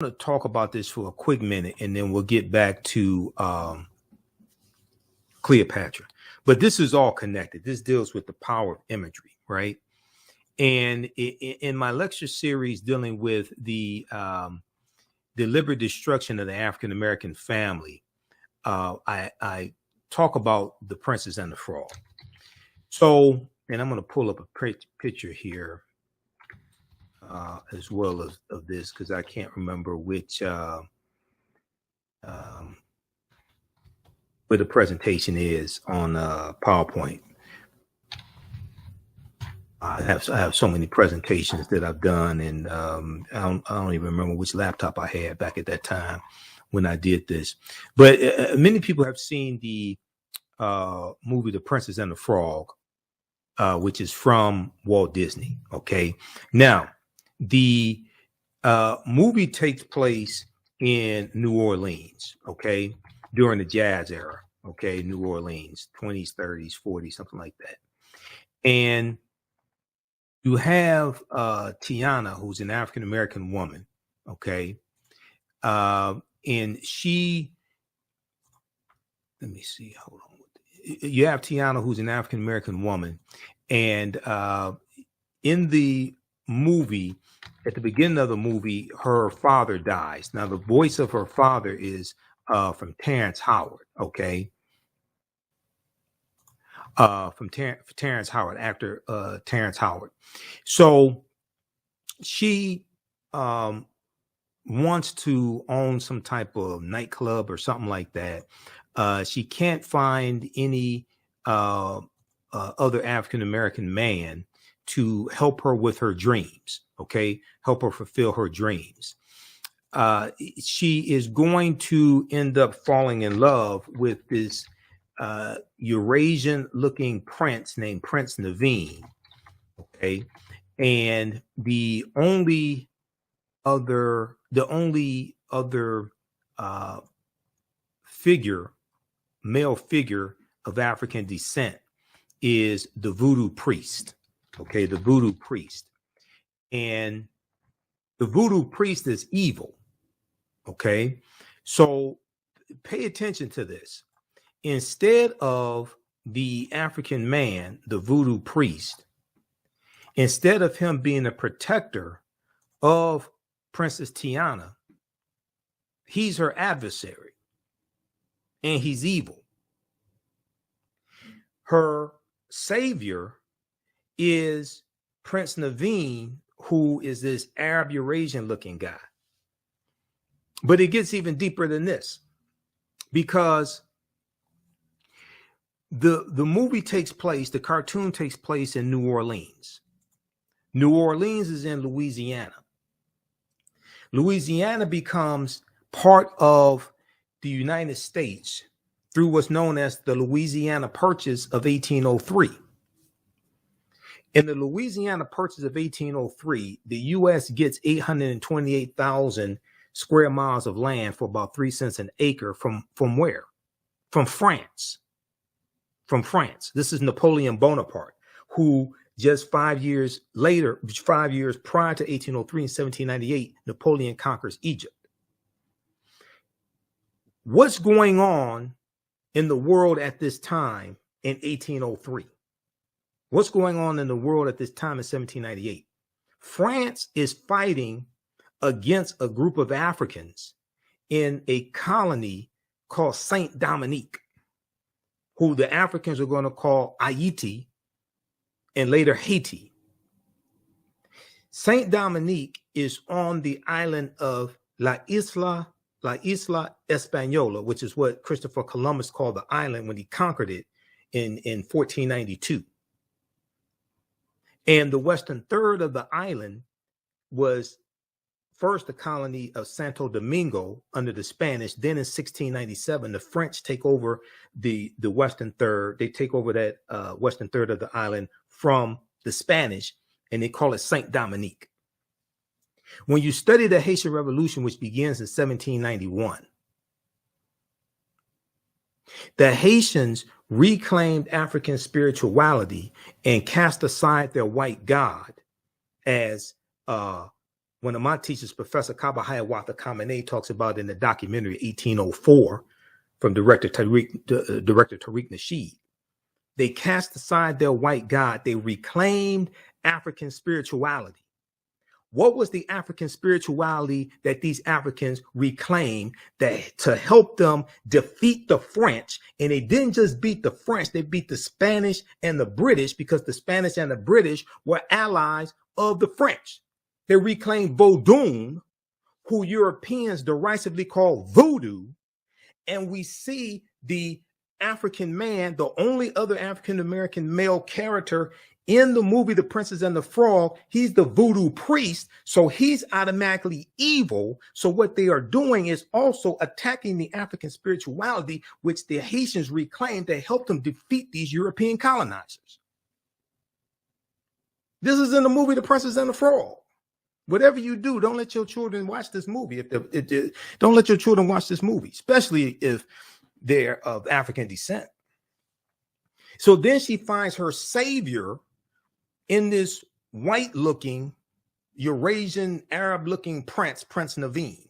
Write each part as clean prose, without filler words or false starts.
to talk about this for a quick minute, and then we'll get back to Cleopatra. But this is all connected. This deals with the power of imagery, right? And in my lecture series dealing with the deliberate destruction of the African American family, I talk about the Princess and the Frog. So, and I'm going to pull up a picture here as well as of this, because I can't remember which where the presentation is on PowerPoint. I have so many presentations that I've done, and I don't even remember which laptop I had back at that time when I did this. But many people have seen the movie The Princess and the Frog, which is from Walt Disney. Okay, now the movie takes place in New Orleans. Okay, during the jazz era. Okay, New Orleans, 20s, 30s, 40s, something like that, and you have Tiana, who's an African American woman, okay, and she. Let me see. Hold on. You have Tiana, who's an African American woman, and in the movie, at the beginning of the movie, her father dies. Now, the voice of her father is from Terrence Howard, okay. From Terrence Howard, actor Terrence Howard. So she wants to own some type of nightclub or something like that. She can't find any other African American man to help her with her dreams, okay? Help her fulfill her dreams. She is going to end up falling in love with this Eurasian looking prince named Prince Naveen. Okay. And the only other male figure of African descent is the Voodoo priest. Okay. The Voodoo priest. And the Voodoo priest is evil. Okay. So pay attention to this. Instead of the African man, the Voodoo priest, instead of him being a protector of Princess Tiana, he's her adversary, and he's evil. Her savior is Prince Naveen, who is this Arab Eurasian looking guy. But it gets even deeper than this, because the movie takes place, the cartoon takes place in New Orleans. New Orleans is in Louisiana. Louisiana becomes part of the United States through what's known as the Louisiana Purchase of 1803. In the Louisiana Purchase of 1803, the U.S. gets 828,000 square miles of land for about 3 cents an acre from where? From France. From France. This is Napoleon Bonaparte, who just 5 years later, 5 years prior to 1803, in 1798, Napoleon conquers Egypt. What's going on in the world at this time in 1803? What's going on in the world at this time in 1798? France is fighting against a group of Africans in a colony called Saint Dominique, who the Africans are going to call Haiti and later Haiti. Saint Dominique is on the island of La Isla Española, which is what Christopher Columbus called the island when he conquered it in 1492. And the western third of the island was first the colony of Santo Domingo under the Spanish. Then in 1697, the French take over the western third. They take over that western third of the island from the Spanish, and they call it Saint Dominique. When you study the Haitian Revolution, which begins in 1791, the Haitians reclaimed African spirituality and cast aside their white God as One of my teachers, Professor Kabahayawatha Kamene, talks about in the documentary 1804 from director Tariq Nasheed. They cast aside their white God. They reclaimed African spirituality. What was the African spirituality that these Africans reclaimed that to help them defeat the French? And they didn't just beat the French, they beat the Spanish and the British, because the Spanish and the British were allies of the French. They reclaimed Vodun, who Europeans derisively call voodoo. And we see the African man, the only other African-American male character in the movie The Princess and the Frog, he's the voodoo priest, so he's automatically evil. So what they are doing is also attacking the African spirituality, which the Haitians reclaimed to help them defeat these European colonizers. This is in the movie The Princess and the Frog. Whatever you do, don't let your children watch this movie. Don't let your children watch this movie, especially if they're of African descent. So then she finds her savior in this white-looking, Eurasian, Arab-looking prince, Prince Naveen.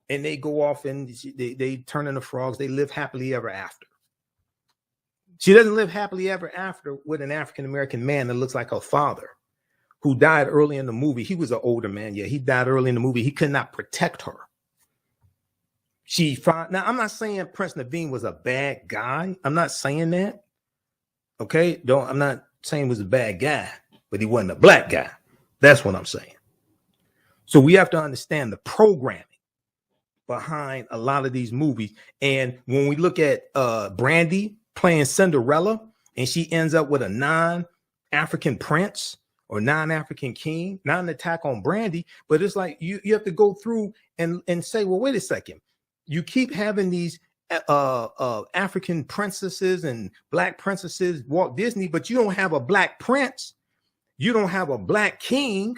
And they go off and they turn into frogs. They live happily ever after. She doesn't live happily ever after with an African-American man that looks like her father, who died early in the movie. He was an older man. Yeah, he died early in the movie. He could not protect her. Now, I'm not saying Prince Naveen was a bad guy. I'm not saying that. Okay? I'm not saying he was a bad guy, but he wasn't a black guy. That's what I'm saying. So we have to understand the programming behind a lot of these movies. And when we look at Brandy playing Cinderella, and she ends up with a non-African prince or non-African king, not an attack on Brandy, but it's like you have to go through and say, well, wait a second. You keep having these African princesses and black princesses, Walt Disney, but you don't have a black prince. You don't have a black king.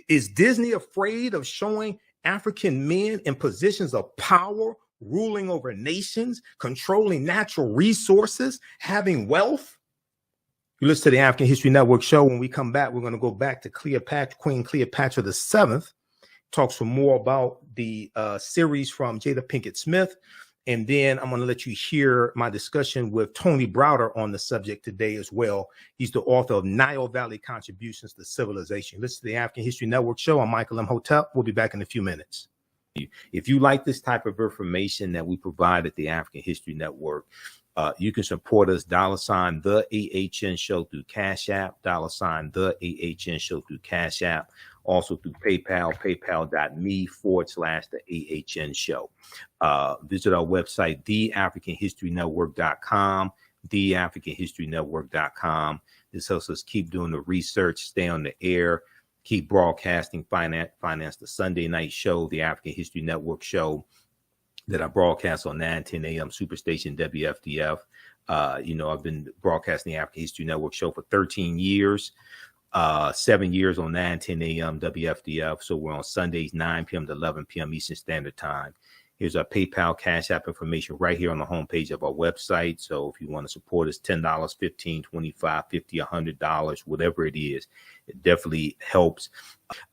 Is Disney afraid of showing African men in positions of power, ruling over nations, controlling natural resources, having wealth? You listen to the African History Network show. When we come back, we're going to go back to Queen Cleopatra VII, talk some more about the series from Jada Pinkett Smith. And then I'm going to let you hear my discussion with Tony Browder on the subject today as well. He's the author of Nile Valley Contributions to Civilization. Listen to the African History Network show. I'm Michael Imhotep. We'll be back in a few minutes. If you like this type of information that we provide at the African History Network, you can support us, $ the AHN show through Cash App, $ the AHN show through Cash App, also through PayPal, paypal.me/the AHN show. Visit our website, theafricanhistorynetwork.com, theafricanhistorynetwork.com. This helps us keep doing the research, stay on the air, keep broadcasting, finance the Sunday night show, the African History Network show that I broadcast on 9:10 a.m. Superstation WFDF. I've been broadcasting the African History Network show for 13 years, 7 years on 9:10 a.m. WFDF. So we're on Sundays, 9 p.m. to 11 p.m. Eastern Standard Time. Here's our PayPal Cash App information right here on the homepage of our website. So if you want to support us, $10, $15, $25, $50, $100, whatever it is, it definitely helps.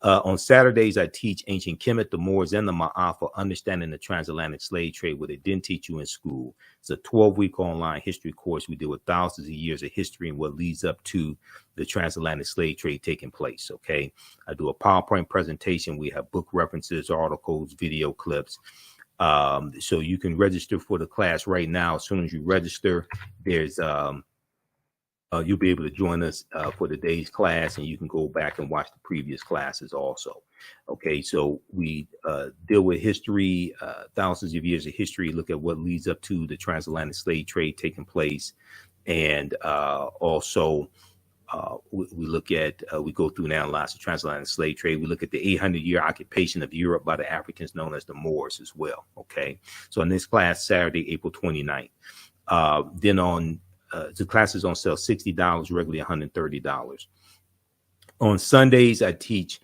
On Saturdays, I teach ancient Kemet, the Moors, and the Ma'afa, understanding the transatlantic slave trade, what they didn't teach you in school. It's a 12-week online history course. We deal with thousands of years of history and what leads up to the transatlantic slave trade taking place. Okay, I do a PowerPoint presentation. We have book references, articles, video clips. So you can register for the class right now. As soon as you register, there's you'll be able to join us for the day's class, and you can go back and watch the previous classes also. Okay, so we deal with history, thousands of years of history, look at what leads up to the transatlantic slave trade taking place, and also we look at, we go through and analyze the transatlantic slave trade. We look at the 800-year occupation of Europe by the Africans known as the Moors as well. Okay, so in this class, Saturday, April 29th. Then on the class is on sale, $60, regularly $130. On Sundays, I teach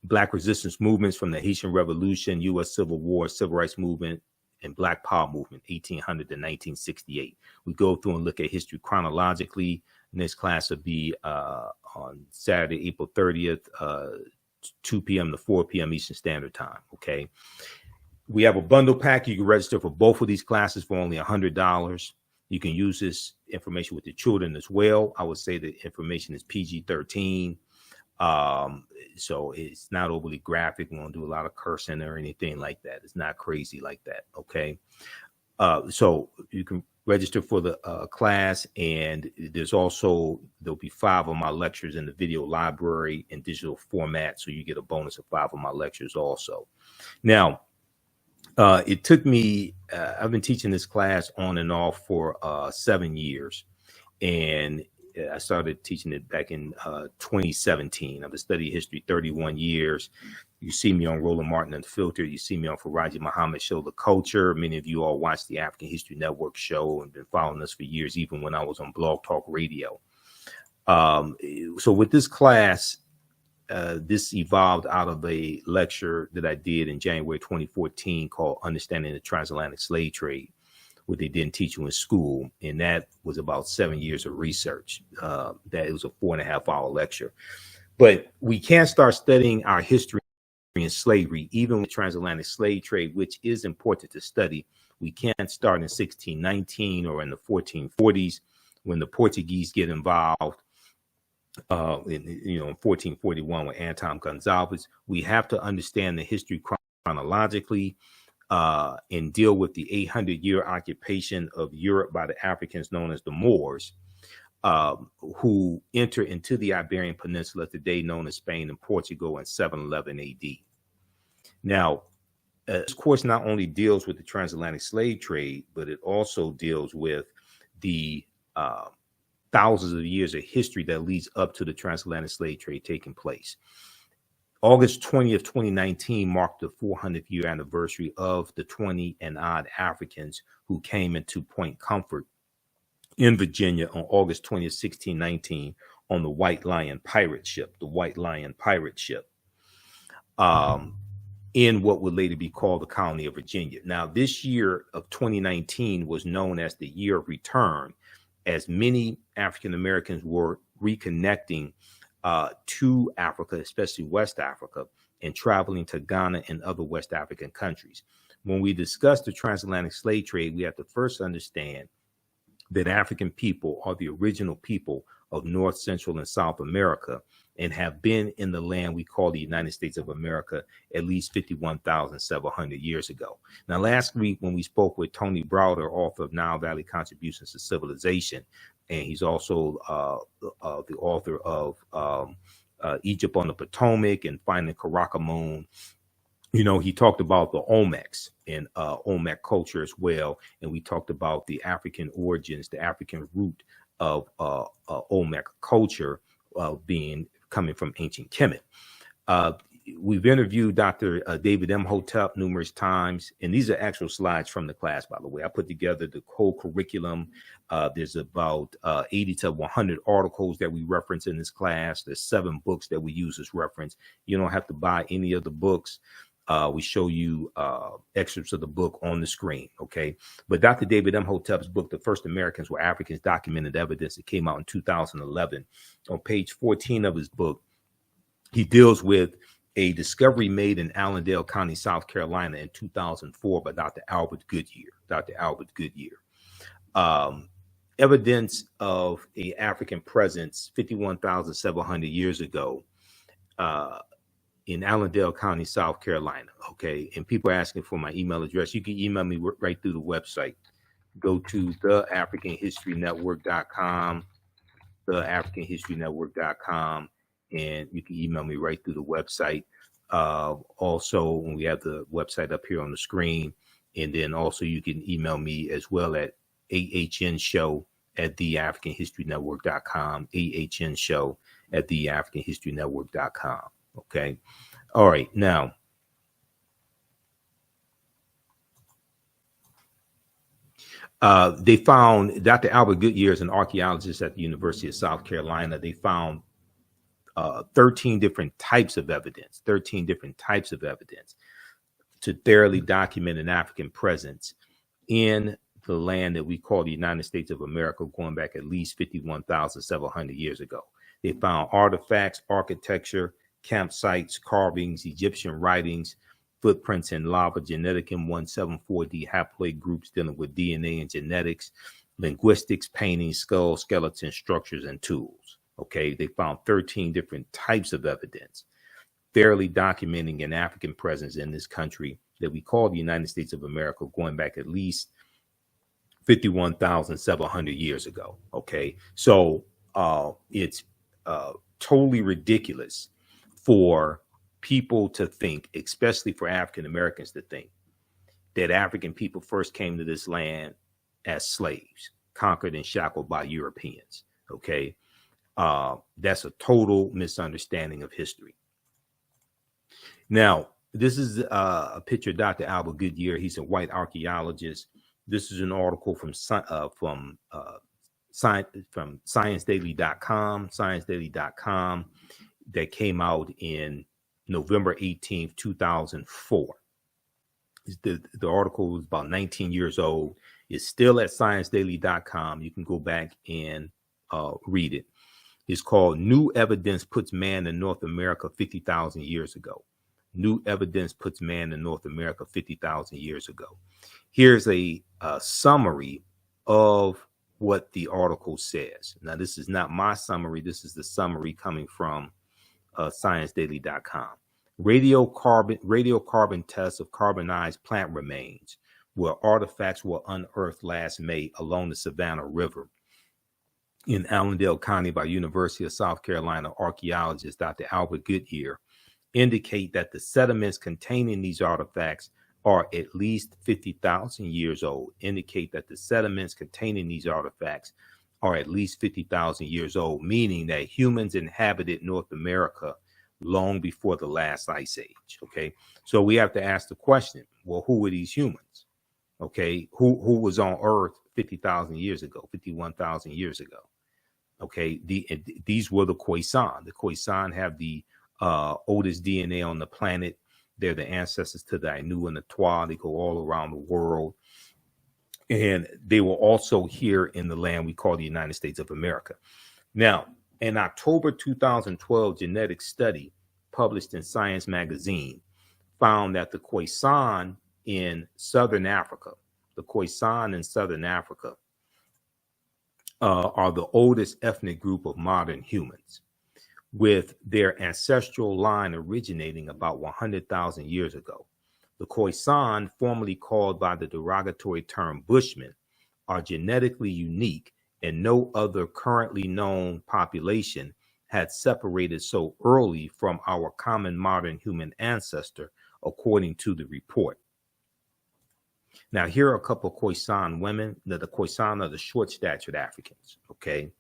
Black resistance movements from the Haitian Revolution, U.S. Civil War, Civil Rights Movement, and Black Power Movement, 1800 to 1968. We go through and look at history chronologically. This class will be on Saturday, April 30th, 2 p.m. to 4 p.m. Eastern Standard Time. Okay. We have a bundle pack. You can register for both of these classes for only $100. You can use this information with the children as well. I would say the information is PG-13. So it's not overly graphic. We won't do a lot of cursing or anything like that. It's not crazy like that. Okay. So you can register for the class, and there'll be 5 of my lectures in the video library in digital format. So you get a bonus of 5 of my lectures also. Now, it took me, I've been teaching this class on and off for 7 years. And I started teaching it back in 2017. I've been studying history 31 years. You see me on Roland Martin Unfiltered. You see me on Faraji Muhammad Show, The Culture. Many of you all watch the African History Network show and been following us for years, even when I was on Blog Talk Radio. So with this class, this evolved out of a lecture that I did in January 2014 called Understanding the Transatlantic Slave Trade, what they didn't teach you in school. And that was about 7 years of research. That it was a 4.5-hour lecture. But we can't start studying our history in slavery, even with transatlantic slave trade, which is important to study. We can't start in 1619 or in the 1440s when the Portuguese get involved. In 1441 with Anton Gonzalez. We have to understand the history chronologically and deal with the 800-year occupation of Europe by the Africans known as the Moors, who enter into the Iberian Peninsula today known as Spain and Portugal in 711 AD. Now, this course not only deals with the transatlantic slave trade, but it also deals with the thousands of years of history that leads up to the transatlantic slave trade taking place. August 20th, 2019 marked the 400th year anniversary of the 20 and odd Africans who came into Point Comfort in Virginia on August 20th, 1619 on the White Lion pirate ship, in what would later be called the colony of Virginia. Now, this year of 2019 was known as the year of return, as many African Americans were reconnecting to Africa, especially West Africa, and traveling to Ghana and other West African countries. When we discuss the transatlantic slave trade, we have to first understand that African people are the original people of North, Central, and South America and have been in the land we call the United States of America at least 51,700 years ago. Now, last week when we spoke with Tony Browder, author of Nile Valley Contributions to Civilization, and he's also the author of Egypt on the Potomac and Finding Karakamoon, he talked about the Olmecs and Olmec culture as well. And we talked about the African origins, the African root of Olmec culture coming from ancient Kemet. We've interviewed Dr. David Imhotep numerous times, and these are actual slides from the class, by the way. I put together the whole curriculum. There's about 80 to 100 articles that we reference in this class. There's 7 books that we use as reference. You don't have to buy any of the books. We show you excerpts of the book on the screen, okay? But Dr. David Imhotep's book, The First Americans Were Africans, Documented Evidence, it came out in 2011. On page 14 of his book, he deals with a discovery made in Allendale County, South Carolina in 2004 by Dr. Albert Goodyear. Evidence of a African presence 51,700 years ago in Allendale County, South Carolina. Okay. And people are asking for my email address. You can email me right through the website. Go to theafricanhistorynetwork.com, theafricanhistorynetwork.com, and you can email me right through the website. Also, when we have the website up here on the screen, and then also you can email me as well at ahnshow@theafricanhistorynetwork.com, ahnshow@theafricanhistorynetwork.com. Okay. All right. Now, they found Dr. Albert Goodyear is an archaeologist at the University of South Carolina. They found 13 different types of evidence to thoroughly document an African presence in the land that we call the United States of America, going back at least 51,700 years ago. They found artifacts, architecture, campsites, carvings, Egyptian writings, footprints in lava, genetic M174D haploid groups dealing with DNA and genetics, linguistics, paintings, skulls, skeletons, structures, and tools. Okay, they found 13 different types of evidence, fairly documenting an African presence in this country that we call the United States of America, going back at least 51,700 years ago. Okay, so it's totally ridiculous for people to think, especially for African Americans to think, that African people first came to this land as slaves, conquered and shackled by Europeans. Okay, that's a total misunderstanding of history. Now, this is a picture of Dr. Albert Goodyear. He's a white archaeologist. This is an article from ScienceDaily.com, that came out in November 18th, 2004. The article was about 19 years old. It's still at ScienceDaily.com. You can go back and read it. It's called New Evidence Puts Man in North America 50,000 Years Ago. New evidence puts man in North America 50,000 years ago. Here's a summary of what the article says. Now, this is not my summary. This is the summary coming from ScienceDaily.com. Radiocarbon tests of carbonized plant remains, where artifacts were unearthed last May along the Savannah River in Allendale County by University of South Carolina archaeologist Dr. Albert Goodyear, indicate that the sediments containing these artifacts are at least 50,000 years old. Indicate that the sediments containing these artifacts are at least 50,000 years old, meaning that humans inhabited North America long before the last ice age. Okay, so we have to ask the question: well, who were these humans? Okay, who was on Earth 50,000 years ago, 51,000 years ago? Okay, these were the Khoisan. The Khoisan have the oldest DNA on the planet. They're the ancestors to the Ainu and the Twa. They go all around the world. And they were also here in the land we call the United States of America. Now, in October 2012, genetic study published in Science magazine found that the Khoisan in Southern Africa, are the oldest ethnic group of modern humans, with their ancestral line originating about 100,000 years ago. The Khoisan, formerly called by the derogatory term Bushmen, are genetically unique, and no other currently known population had separated so early from our common modern human ancestor, according to the report. Now, here are a couple of Khoisan women. The Khoisan are the short-statured Africans, okay?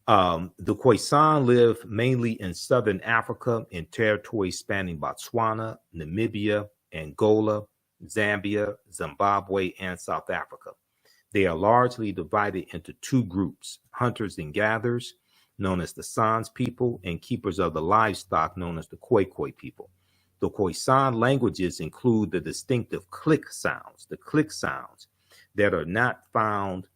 The Khoisan live mainly in southern Africa in territories spanning Botswana, Namibia, Angola, Zambia, Zimbabwe, and South Africa. They are largely divided into two groups: hunters and gatherers, known as the Sans people, and keepers of the livestock, known as the Khoikhoi people. The Khoisan languages include the distinctive click sounds, that are not found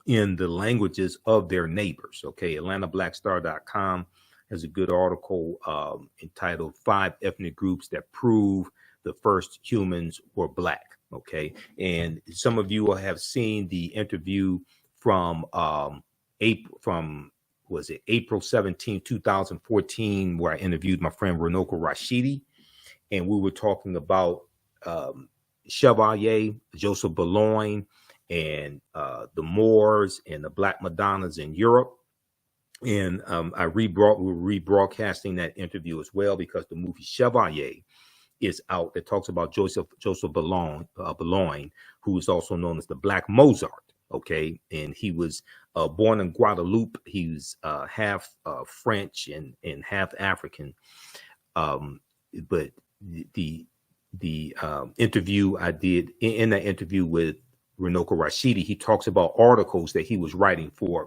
in the languages of their neighbors. Okay, AtlantaBlackStar.com has a good article entitled 5 Ethnic Groups That Prove the First Humans Were Black. Okay, and some of you will have seen the interview from April 17, 2014, where I interviewed my friend Runoko Rashidi, and we were talking about Chevalier, Joseph Boulogne, and the Moors and the Black Madonnas in Europe. And we're rebroadcasting that interview as well, because the movie Chevalier is out, that talks about Joseph Boulogne, who is also known as the Black Mozart. Okay, and he was born in Guadeloupe. He was half French and half African. But the interview I did, in that interview with Runoko Rashidi, he talks about articles that he was writing for